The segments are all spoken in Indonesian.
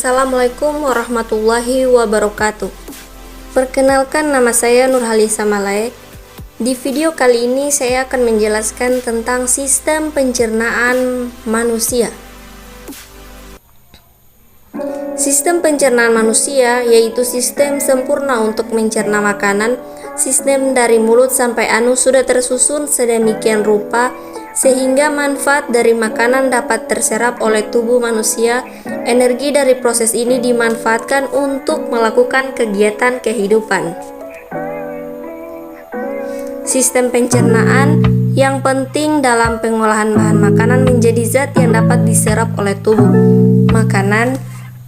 Assalamualaikum warahmatullahi wabarakatuh. Perkenalkan, nama saya Nurhalisa Malaek. Di video kali ini saya akan menjelaskan tentang sistem pencernaan manusia. Sistem pencernaan manusia yaitu sistem sempurna untuk mencerna makanan. Sistem dari mulut sampai anus sudah tersusun sedemikian rupa sehingga manfaat dari makanan dapat terserap oleh tubuh manusia. Energi dari proses ini dimanfaatkan untuk melakukan kegiatan kehidupan. Sistem pencernaan yang penting dalam pengolahan bahan makanan menjadi zat yang dapat diserap oleh tubuh. Makanan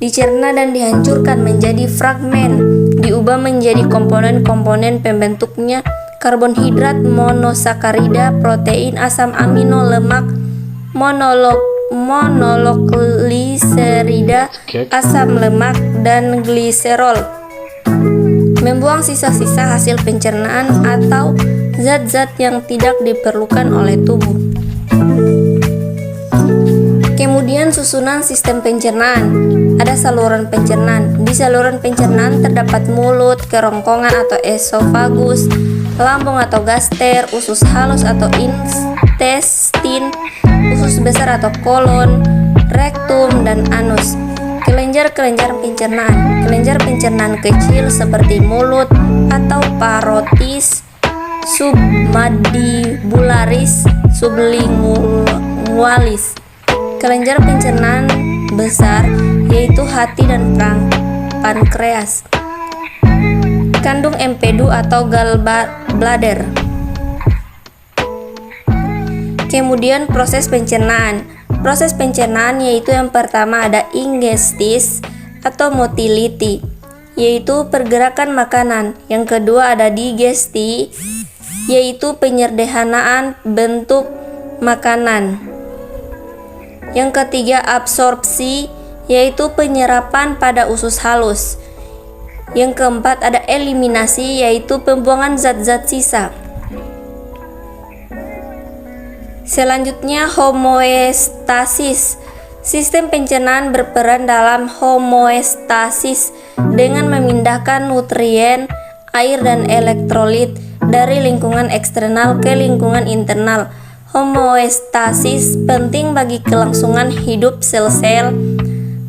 dicerna dan dihancurkan menjadi fragmen, diubah menjadi komponen-komponen pembentuknya: karbohidrat, monosakarida, protein, asam amino, lemak, monogliserida, asam lemak, dan gliserol. Membuang sisa-sisa hasil pencernaan atau zat-zat yang tidak diperlukan oleh tubuh. Kemudian susunan sistem pencernaan. Ada saluran pencernaan. Di saluran pencernaan terdapat mulut, kerongkongan atau esofagus, lambung atau gaster, usus halus atau intestin, usus besar atau kolon, rektum, dan anus. Kelenjar-kelenjar pencernaan. Kelenjar pencernaan kecil seperti mulut atau parotis, submandibularis, sublingualis. Kelenjar pencernaan besar yaitu hati dan pankreas. Kandung empedu atau gallbladder. Kemudian proses pencernaan. Proses pencernaan yaitu yang pertama ada ingestis atau motility, yaitu pergerakan makanan. Yang kedua ada digesti, yaitu penyederhanaan bentuk makanan. Yang ketiga absorpsi, yaitu penyerapan pada usus halus. Yang keempat ada eliminasi, yaitu pembuangan zat-zat sisa. Selanjutnya homeostasis. Sistem pencernaan berperan dalam homeostasis dengan memindahkan nutrien, air, dan elektrolit dari lingkungan eksternal ke lingkungan internal. Homeostasis penting bagi kelangsungan hidup sel-sel,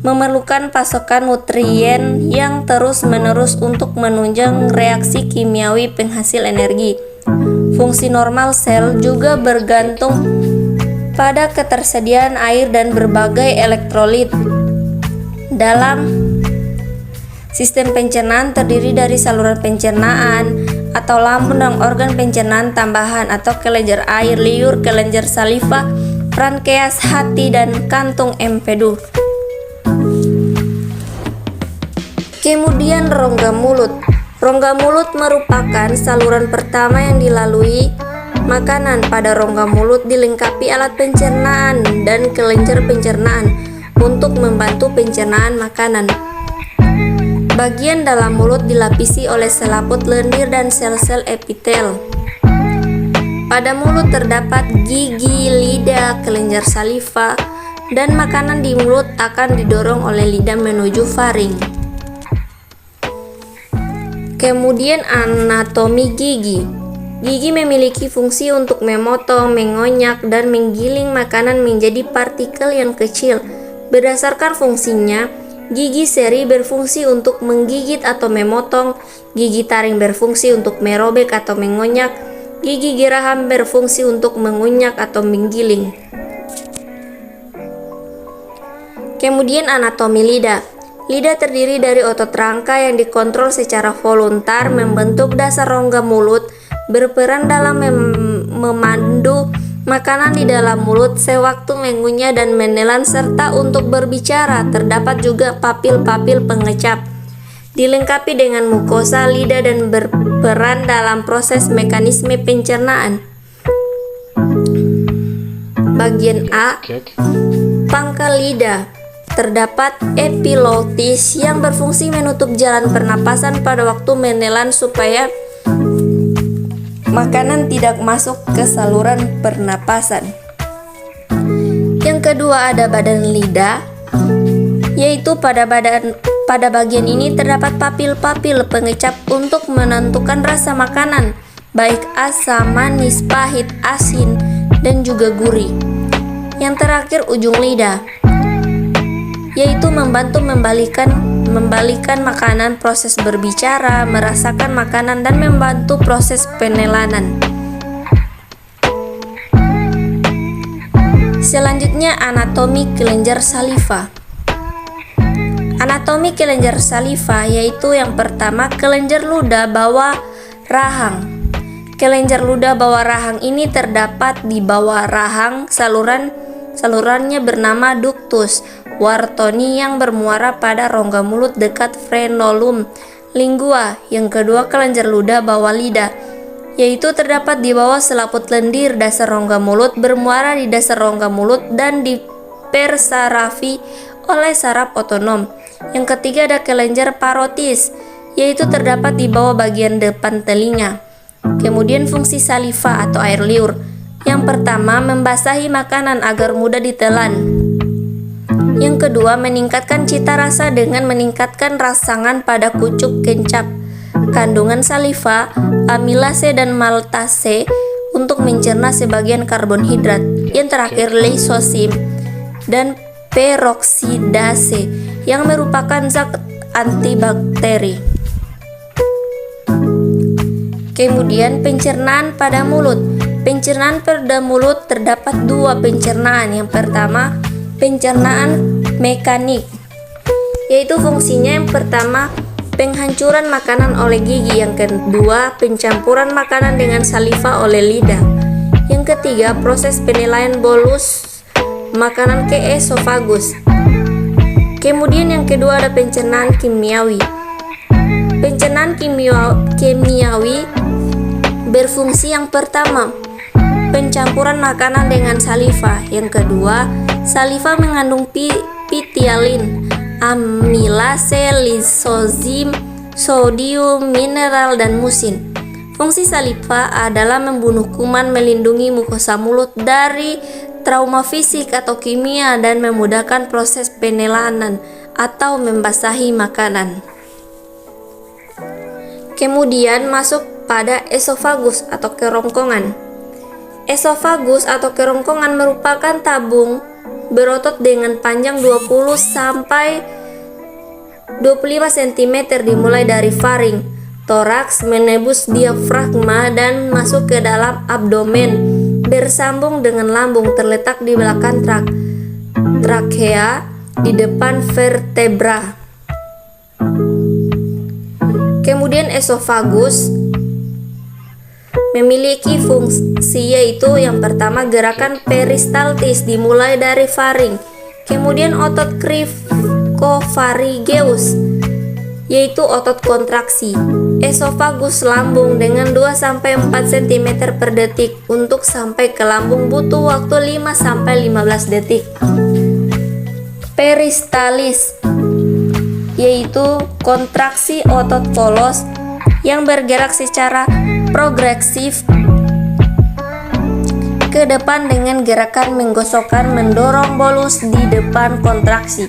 memerlukan pasokan nutrien yang terus-menerus untuk menunjang reaksi kimiawi penghasil energi. Fungsi normal sel juga bergantung pada ketersediaan air dan berbagai elektrolit. Dalam sistem pencernaan terdiri dari saluran pencernaan atau lambung dan organ pencernaan tambahan atau kelenjar air liur, kelenjar saliva, pankreas, hati, dan kantung empedu. Kemudian rongga mulut. Rongga mulut merupakan saluran pertama yang dilalui makanan. Pada rongga mulut dilengkapi alat pencernaan dan kelenjar pencernaan untuk membantu pencernaan makanan. Bagian dalam mulut dilapisi oleh selaput lendir dan sel-sel epitel. Pada mulut terdapat gigi, lidah, kelenjar saliva, dan makanan di mulut akan didorong oleh lidah menuju faring. Kemudian anatomi gigi. Gigi memiliki fungsi untuk memotong, mengonyak, dan menggiling makanan menjadi partikel yang kecil. Berdasarkan fungsinya, gigi seri berfungsi untuk menggigit atau memotong, gigi taring berfungsi untuk merobek atau mengonyak, gigi geraham berfungsi untuk mengunyak atau menggiling. Kemudian anatomi lidah. Lidah terdiri dari otot rangka yang dikontrol secara voluntar membentuk dasar rongga mulut, berperan dalam memandu makanan di dalam mulut sewaktu mengunyah dan menelan serta untuk berbicara. Terdapat juga papil-papil pengecap. Dilengkapi dengan mukosa lidah dan berperan dalam proses mekanisme pencernaan. Bagian A, pangkal lidah. Terdapat epiglottis yang berfungsi menutup jalan pernapasan pada waktu menelan supaya makanan tidak masuk ke saluran pernapasan. Yang kedua ada badan lidah yaitu pada bagian ini terdapat papil-papil pengecap untuk menentukan rasa makanan, baik asam, manis, pahit, asin, dan juga gurih. Yang terakhir ujung lidah, yaitu membantu membalikan makanan, proses berbicara, merasakan makanan, dan membantu proses penelanan. Selanjutnya anatomi kelenjar saliva. Anatomi kelenjar saliva yaitu yang pertama kelenjar ludah bawah rahang. Kelenjar ludah bawah rahang ini terdapat di bawah rahang, salurannya bernama ductus Whartoni yang bermuara pada rongga mulut dekat frenulum lingua. Yang kedua kelenjar ludah bawah lidah, yaitu terdapat di bawah selaput lendir dasar rongga mulut, bermuara di dasar rongga mulut dan dipersarafi oleh saraf otonom. Yang ketiga ada kelenjar parotis, yaitu terdapat di bawah bagian depan telinga. Kemudian fungsi saliva atau air liur. Yang pertama membasahi makanan agar mudah ditelan. Yang kedua meningkatkan cita rasa dengan meningkatkan rangsangan pada kucuk kencap. Kandungan saliva, amilase dan maltase untuk mencerna sebagian karbohidrat. Yang terakhir lysosim dan peroksidase yang merupakan zat antibakteri. Kemudian pencernaan pada mulut. Pencernaan pada mulut terdapat dua pencernaan. Yang pertama pencernaan mekanik, yaitu fungsinya yang pertama penghancuran makanan oleh gigi, yang kedua pencampuran makanan dengan saliva oleh lidah, yang ketiga proses penilaian bolus makanan ke esofagus. Kemudian yang kedua ada pencernaan kimiawi. Pencernaan kimiawi berfungsi yang pertama pencampuran makanan dengan saliva, yang kedua saliva mengandung pitialin, amilase, lisozim, sodium, mineral, dan musin. Fungsi saliva adalah membunuh kuman, melindungi mukosa mulut dari trauma fisik atau kimia, dan memudahkan proses penelanan atau membasahi makanan. Kemudian masuk pada esofagus atau kerongkongan. Esofagus atau kerongkongan merupakan tabung berotot dengan panjang 20 sampai 25 cm dimulai dari faring, toraks, menembus diafragma dan masuk ke dalam abdomen, bersambung dengan lambung, terletak di belakang trakea di depan vertebra. Kemudian esofagus memiliki fungsi yaitu yang pertama gerakan peristaltis dimulai dari faring, kemudian otot cricopharyngeus yaitu otot kontraksi, esofagus lambung dengan 2-4 cm per detik. Untuk sampai ke lambung butuh waktu 5-15 detik. Peristalis yaitu kontraksi otot polos yang bergerak secara progresif ke depan dengan gerakan menggosokkan mendorong bolus di depan kontraksi.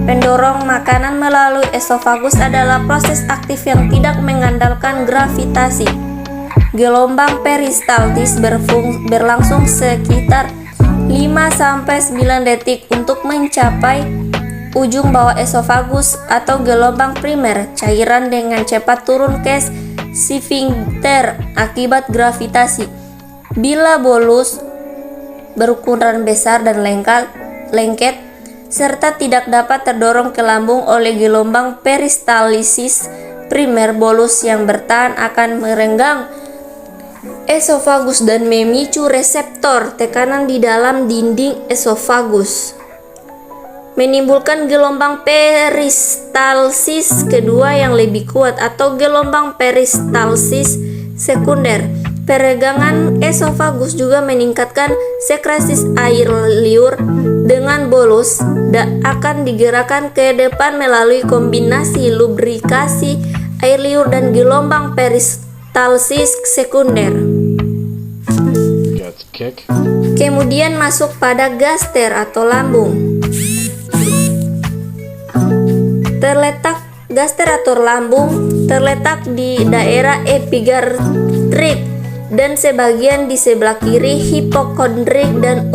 Pendorong makanan melalui esofagus adalah proses aktif yang tidak mengandalkan gravitasi. Gelombang peristaltis berlangsung sekitar 5-9 detik untuk mencapai ujung bawah esofagus atau gelombang primer. Cairan dengan cepat turun ke sfinkter akibat gravitasi. Bila bolus berukuran besar dan lengket serta tidak dapat terdorong ke lambung oleh gelombang peristalisis primer, bolus yang bertahan akan merenggang esofagus dan memicu reseptor tekanan di dalam dinding esofagus, menimbulkan gelombang peristalsis kedua yang lebih kuat atau gelombang peristalsis sekunder. Peregangan esofagus juga meningkatkan sekresi air liur dengan bolus akan digerakkan ke depan melalui kombinasi lubrikasi air liur dan gelombang peristalsis sekunder. Kemudian masuk pada gaster atau lambung. Terletak gasterator lambung terletak di daerah epigastrik dan sebagian di sebelah kiri hipokondrik dan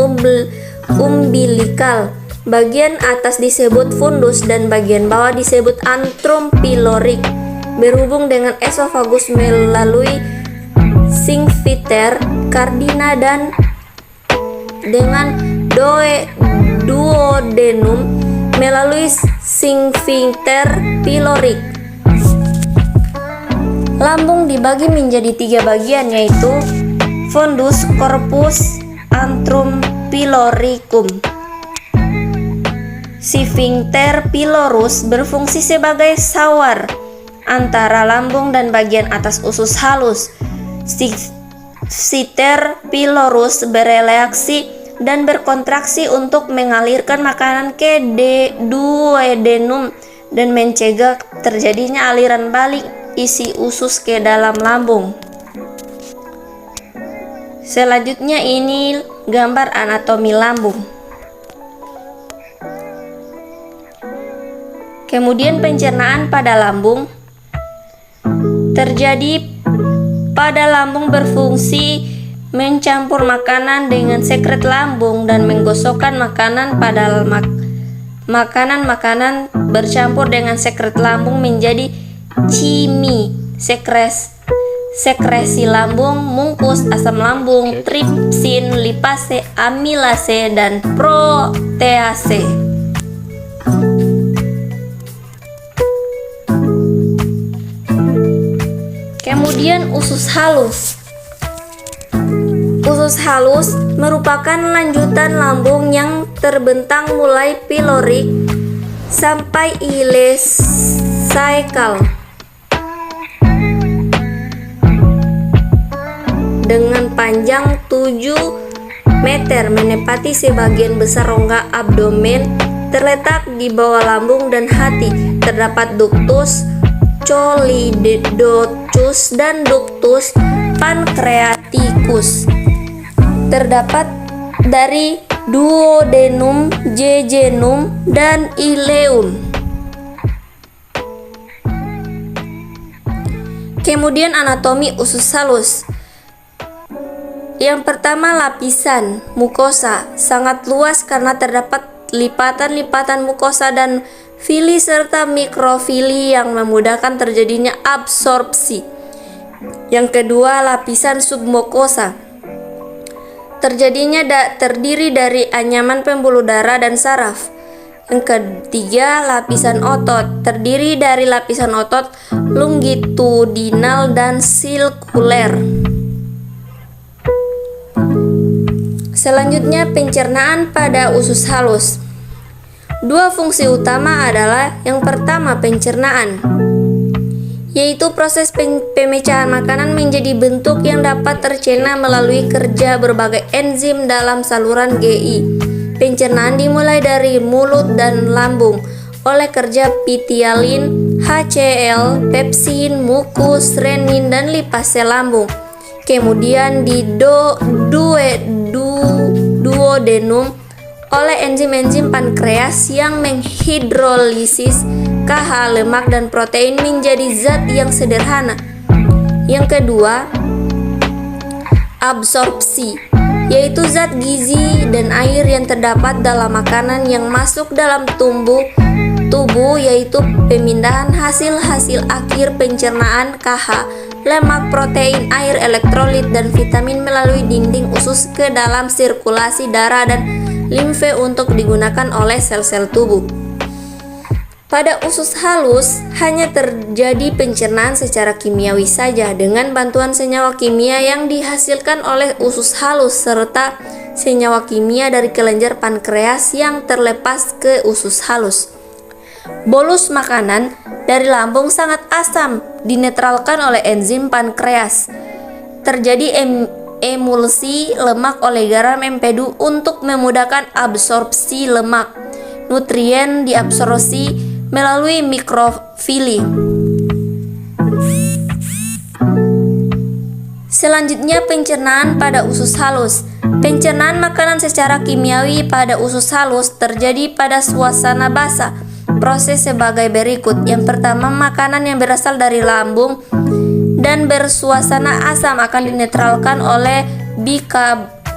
umbilikal. Bagian atas disebut fundus dan bagian bawah disebut antrum pilorik. Berhubung dengan esofagus melalui sphincter cardiaca dan dengan duodenum melalui sphincter pilorik. Lambung dibagi menjadi 3 bagian, yaitu fundus, corpus, antrum piloricum. Sphincter pilorus berfungsi sebagai sawar antara lambung dan bagian atas usus halus. Sphincter pilorus bereaksi dan berkontraksi untuk mengalirkan makanan ke duodenum dan mencegah terjadinya aliran balik isi usus ke dalam lambung. Selanjutnya ini gambar anatomi lambung. Kemudian pencernaan pada lambung terjadi pada lambung berfungsi mencampur makanan dengan sekret lambung dan menggosokkan makanan pada makanan bercampur dengan sekret lambung menjadi cimi, sekresi lambung, mungkus, asam lambung, tripsin, lipase, amilase, dan protease. Kemudian usus halus. Usus halus merupakan lanjutan lambung yang terbentang mulai pilorik sampai ileocecal dengan panjang 7 meter menepati sebagian besar rongga abdomen. Terletak di bawah lambung dan hati. Terdapat ductus choledochus dan ductus pancreaticus. Terdapat dari duodenum, jejunum, dan ileum. Kemudian anatomi usus halus. Yang pertama, lapisan mukosa sangat luas karena terdapat lipatan-lipatan mukosa dan fili serta mikrofili yang memudahkan terjadinya absorpsi. Yang kedua, lapisan submukosa terdiri dari anyaman pembuluh darah dan saraf. Yang ketiga, lapisan otot terdiri dari lapisan otot longitudinal dan sirkuler. Selanjutnya, pencernaan pada usus halus. 2 fungsi utama adalah yang pertama pencernaan, yaitu proses pemecahan makanan menjadi bentuk yang dapat tercerna melalui kerja berbagai enzim dalam saluran GI. Pencernaan dimulai dari mulut dan lambung oleh kerja pitialin, HCl, pepsin, mukus, renin, dan lipase lambung. Kemudian di duodenum oleh enzim-enzim pankreas yang menghidrolisis KH, lemak, dan protein menjadi zat yang sederhana. Yang kedua, absorpsi, yaitu zat gizi dan air yang terdapat dalam makanan yang masuk dalam tubuh, yaitu pemindahan hasil-hasil akhir pencernaan KH, lemak, protein, air, elektrolit, dan vitamin melalui dinding usus ke dalam sirkulasi darah dan limfe untuk digunakan oleh sel-sel tubuh. Pada usus halus hanya terjadi pencernaan secara kimiawi saja dengan bantuan senyawa kimia yang dihasilkan oleh usus halus serta senyawa kimia dari kelenjar pankreas yang terlepas ke usus halus. Bolus makanan dari lambung sangat asam dinetralkan oleh enzim pankreas. Terjadi emulsi lemak oleh garam empedu untuk memudahkan absorpsi lemak. Nutrien diabsorpsi melalui mikrofili. Selanjutnya, pencernaan pada usus halus. Pencernaan makanan secara kimiawi pada usus halus terjadi pada suasana basah. proses sebagai berikut. Yang pertama, makanan yang berasal dari lambung dan bersuasana asam akan dinetralkan oleh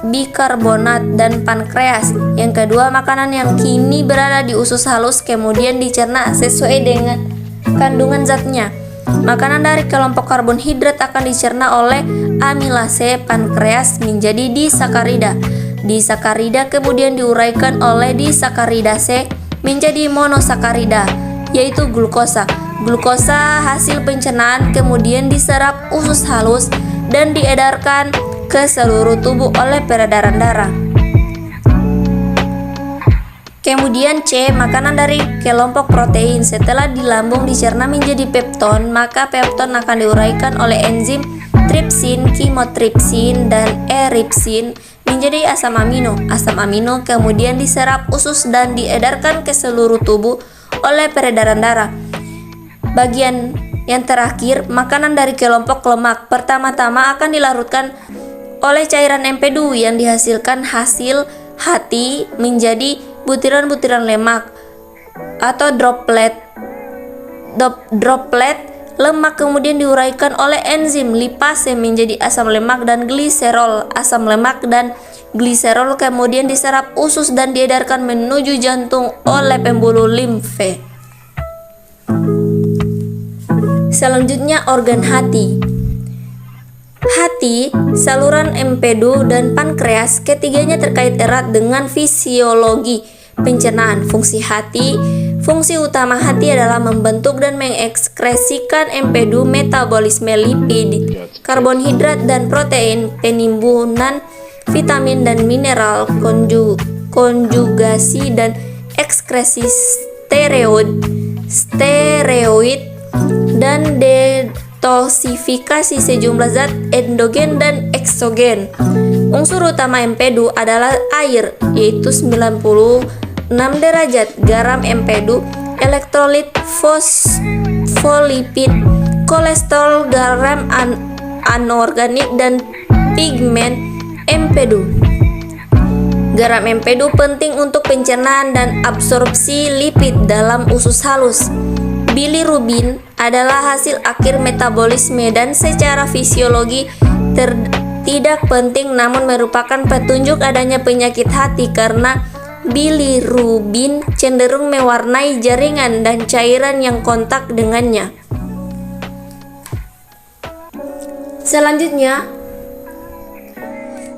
bikarbonat dan pankreas. Yang kedua, makanan yang kini berada di usus halus kemudian dicerna sesuai dengan kandungan zatnya. Makanan dari kelompok karbohidrat akan dicerna oleh amilase pankreas menjadi disakarida. Disakarida kemudian diuraikan oleh disakaridase menjadi monosakarida, yaitu glukosa. Glukosa hasil pencernaan kemudian diserap usus halus dan diedarkan ke seluruh tubuh oleh peredaran darah. Kemudian C, makanan dari kelompok protein. Setelah di lambung dicerna menjadi pepton, maka pepton akan diuraikan oleh enzim tripsin, kimotripsin, dan eripsin menjadi asam amino. Asam amino kemudian diserap usus dan diedarkan ke seluruh tubuh oleh peredaran darah. Bagian yang terakhir, makanan dari kelompok lemak. Pertama-tama akan dilarutkan oleh cairan empedu yang dihasilkan hasil hati menjadi butiran-butiran lemak atau droplet lemak, kemudian diuraikan oleh enzim lipase menjadi asam lemak dan gliserol. Asam lemak dan gliserol kemudian diserap usus dan diedarkan menuju jantung oleh pembuluh limfe. Selanjutnya, organ hati. Hati, saluran empedu, dan pankreas, ketiganya terkait erat dengan fisiologi pencernaan. Fungsi utama hati adalah membentuk dan mengekskresikan empedu, metabolisme lipid, karbohidrat dan protein, penimbunan vitamin dan mineral, konjugasi dan ekskresi steroid dan detoksifikasi sejumlah zat endogen dan eksogen. Unsur utama empedu adalah air, yaitu 96 derajat, garam empedu, elektrolit, fosfolipid, kolesterol, garam anorganik, dan pigmen empedu. Garam empedu penting untuk pencernaan dan absorpsi lipid dalam usus halus. Bilirubin adalah hasil akhir metabolisme dan secara fisiologi tidak penting, namun merupakan petunjuk adanya penyakit hati karena bilirubin cenderung mewarnai jaringan dan cairan yang kontak dengannya. Selanjutnya,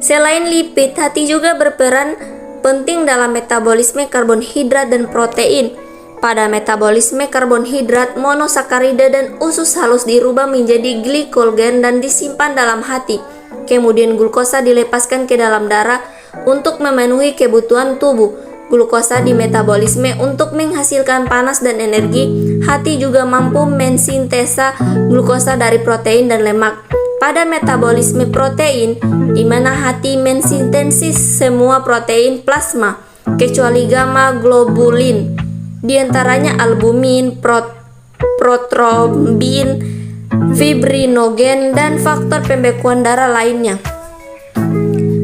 selain lipid, hati juga berperan penting dalam metabolisme karbohidrat dan protein. Pada metabolisme karbohidrat, monosakarida dan usus halus dirubah menjadi glikogen dan disimpan dalam hati. Kemudian glukosa dilepaskan ke dalam darah untuk memenuhi kebutuhan tubuh. Glukosa dimetabolisme untuk menghasilkan panas dan energi. Hati juga mampu mensintesa glukosa dari protein dan lemak. Pada metabolisme protein, di mana hati mensintesis semua protein plasma kecuali gamma globulin, di antaranya albumin, protrombin, fibrinogen, dan faktor pembekuan darah lainnya.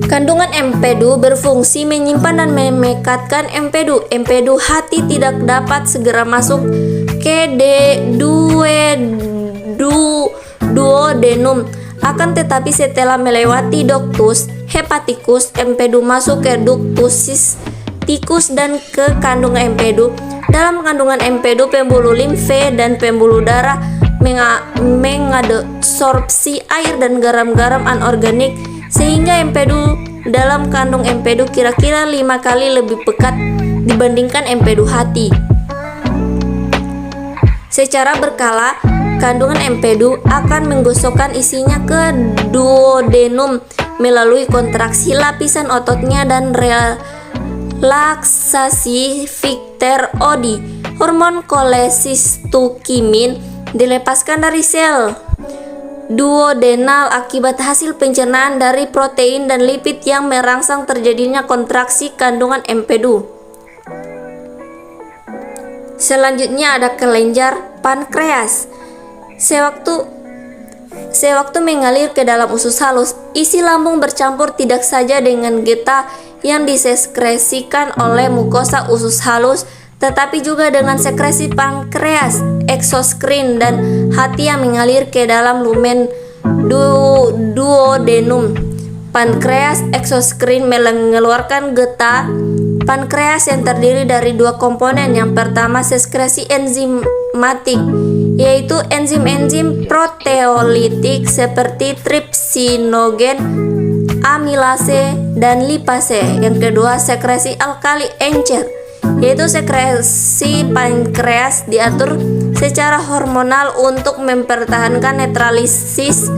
Kandungan empedu berfungsi menyimpan dan memekatkan empedu. Empedu hati tidak dapat segera masuk ke duodenum. Akan tetapi setelah melewati ductus hepaticus, empedu masuk ke ductus cysticus dan ke kandungan empedu. Dalam kandungan empedu, pembuluh limfe dan pembuluh darah mengadsorpsi air dan garam-garam anorganik sehingga empedu dalam kandung empedu kira-kira 5 kali lebih pekat dibandingkan empedu hati. Secara berkala, kandungan empedu akan menggosokkan isinya ke duodenum melalui kontraksi lapisan ototnya dan relaksasi Victor-Odi. Hormon kolesistokimin dilepaskan dari sel duodenal akibat hasil pencernaan dari protein dan lipid yang merangsang terjadinya kontraksi kandungan empedu. Selanjutnya ada kelenjar pankreas. Sewaktu mengalir ke dalam usus halus, isi lambung bercampur tidak saja dengan getah yang disekresikan oleh mukosa usus halus, tetapi juga dengan sekresi pankreas, eksoskrin, dan hati yang mengalir ke dalam lumen duodenum. Pankreas eksoskrin mengeluarkan getah. Pankreas yang terdiri dari dua komponen. Yang pertama sekresi enzimatik, yaitu enzim-enzim proteolitik seperti tripsinogen, amilase, dan lipase. Yang kedua sekresi alkali encer, yaitu sekresi pankreas diatur secara hormonal untuk mempertahankan netralisis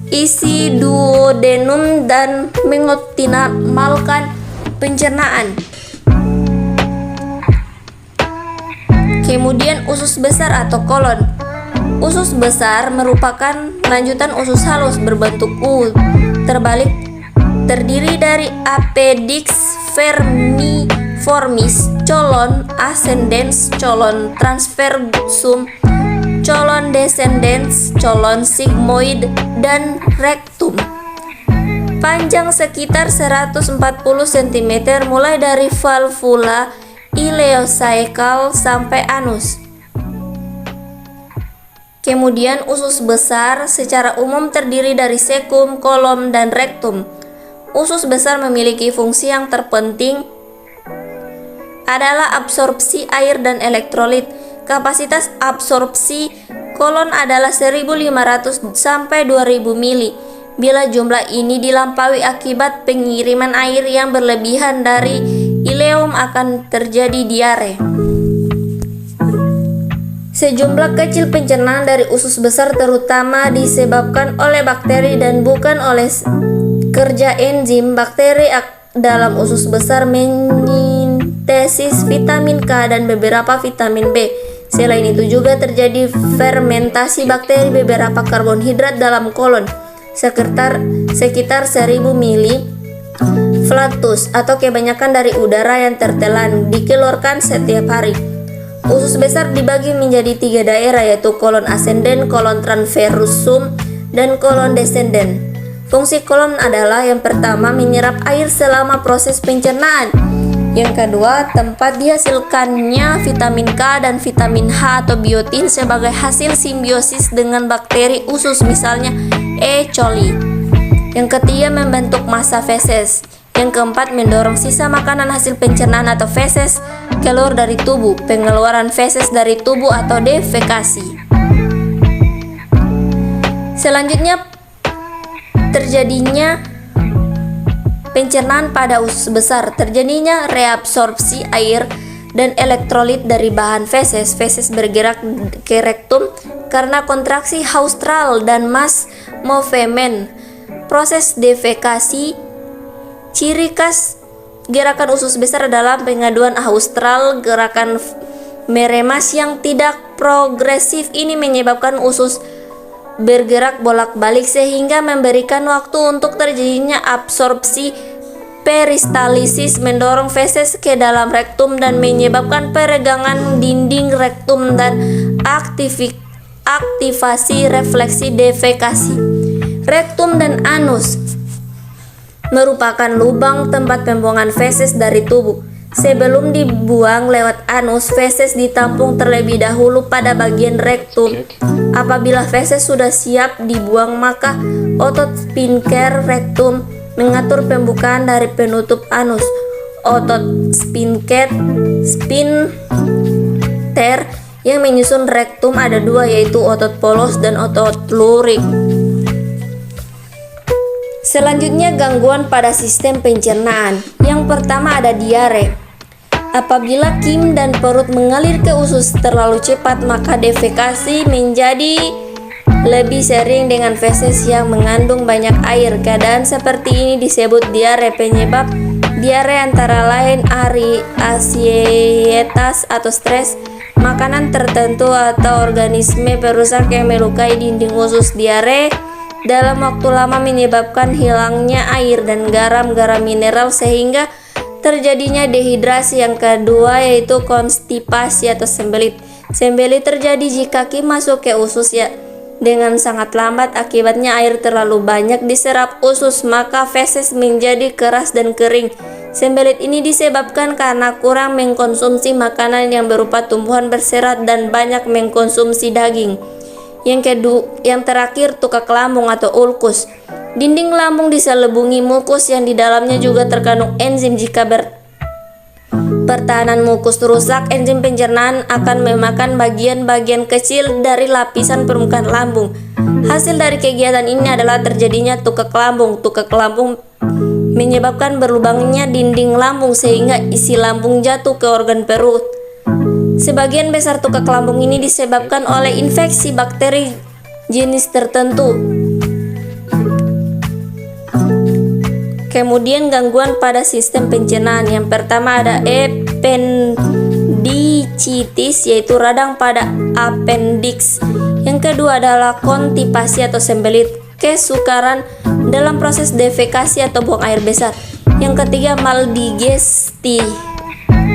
isi duodenum dan mengoptimalkan pencernaan. Kemudian usus besar atau kolon. Usus besar merupakan lanjutan usus halus berbentuk U terbalik, terdiri dari appendix vermiformis, colon ascendens, colon transversum, colon descendens, colon sigmoid, dan rektum. Panjang sekitar 140 cm mulai dari valvula ileocecal sampai anus. Kemudian usus besar secara umum terdiri dari cecum, kolon, dan rektum. Usus besar memiliki fungsi yang terpenting adalah absorpsi air dan elektrolit. Kapasitas absorpsi kolon adalah 1.500 sampai 2.000 mili. Bila jumlah ini dilampaui akibat pengiriman air yang berlebihan dari ileum akan terjadi diare. Sejumlah kecil pencernaan dari usus besar terutama disebabkan oleh bakteri dan bukan oleh kerja enzim. Bakteri dalam usus besar menyintesis vitamin K dan beberapa vitamin B. Selain itu juga terjadi fermentasi bakteri beberapa karbohidrat dalam kolon, sekitar 1.000 mili flatus atau kebanyakan dari udara yang tertelan dikeluarkan setiap hari. Usus besar dibagi menjadi 3 daerah, yaitu kolon ascenden, kolon transversum, dan kolon descenden. Fungsi kolon adalah yang pertama menyerap air selama proses pencernaan. Yang kedua, tempat dihasilkannya vitamin K dan vitamin H atau biotin sebagai hasil simbiosis dengan bakteri usus, misalnya E. coli. Yang ketiga, membentuk massa feses. Yang keempat, mendorong sisa makanan hasil pencernaan atau feses keluar dari tubuh, pengeluaran feses dari tubuh atau defekasi. Selanjutnya, terjadinya pencernaan pada usus besar. Terjadinya reabsorpsi air dan elektrolit dari bahan feses. Feses bergerak ke rektum karena kontraksi haustral dan mass movement. Proses defekasi. Ciri khas gerakan usus besar adalah pengaduan haustral, gerakan meremas yang tidak progresif. Ini menyebabkan usus bergerak bolak-balik sehingga memberikan waktu untuk terjadinya absorpsi. Peristalisis mendorong feses ke dalam rektum dan menyebabkan peregangan dinding rektum dan aktivasi refleksi defekasi. Rektum dan anus merupakan lubang tempat pembuangan feses dari tubuh. Sebelum dibuang lewat anus, feses ditampung terlebih dahulu pada bagian rektum. Apabila feses sudah siap dibuang, maka otot sphincter rektum mengatur pembukaan dari penutup anus. Otot sphincter yang menyusun rektum ada 2, yaitu otot polos dan otot lurik. Selanjutnya, gangguan pada sistem pencernaan. Yang pertama ada diare. Apabila kim dan perut mengalir ke usus terlalu cepat, maka defekasi menjadi lebih sering dengan feses yang mengandung banyak air. Keadaan seperti ini disebut diare. Penyebab diare antara lain ansietas atau stres, makanan tertentu atau organisme perusak yang melukai dinding usus. Diare dalam waktu lama menyebabkan hilangnya air dan garam-garam mineral sehingga terjadinya dehidrasi. Yang kedua yaitu konstipasi atau sembelit. Sembelit terjadi jika kim masuk ke usus dengan sangat lambat. Akibatnya air terlalu banyak diserap usus, maka feses menjadi keras dan kering. Sembelit ini disebabkan karena kurang mengkonsumsi makanan yang berupa tumbuhan berserat dan banyak mengkonsumsi daging. Yang terakhir, tukak lambung atau ulkus. Dinding lambung diselubungi mukus yang di dalamnya juga terkandung enzim. Jika pertahanan mukus rusak, enzim pencernaan akan memakan bagian-bagian kecil dari lapisan permukaan lambung. Hasil dari kegiatan ini adalah terjadinya tukak lambung. Tukak lambung menyebabkan berlubangnya dinding lambung sehingga isi lambung jatuh ke organ perut. Sebagian besar tukak lambung ini disebabkan oleh infeksi bakteri jenis tertentu. Kemudian gangguan pada sistem pencernaan. Yang pertama ada appendicitis, yaitu radang pada appendix. Yang kedua adalah konstipasi atau sembelit, kesukaran dalam proses defekasi atau buang air besar. Yang ketiga maldigesti,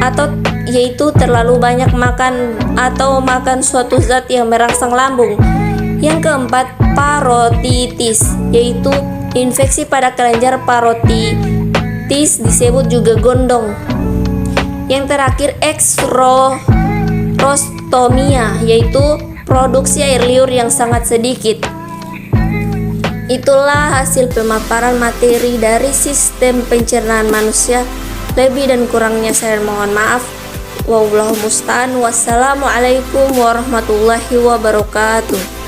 atau yaitu terlalu banyak makan atau makan suatu zat yang merangsang lambung. Yang keempat parotitis, yaitu infeksi pada kelenjar parotitis, disebut juga gondong. Yang terakhir eksorostomia, yaitu produksi air liur yang sangat sedikit. Itulah hasil pemaparan materi dari sistem pencernaan manusia. Lebih dan kurangnya saya mohon maaf. Wallahu musta'an. Wassalamualaikum warahmatullahi wabarakatuh.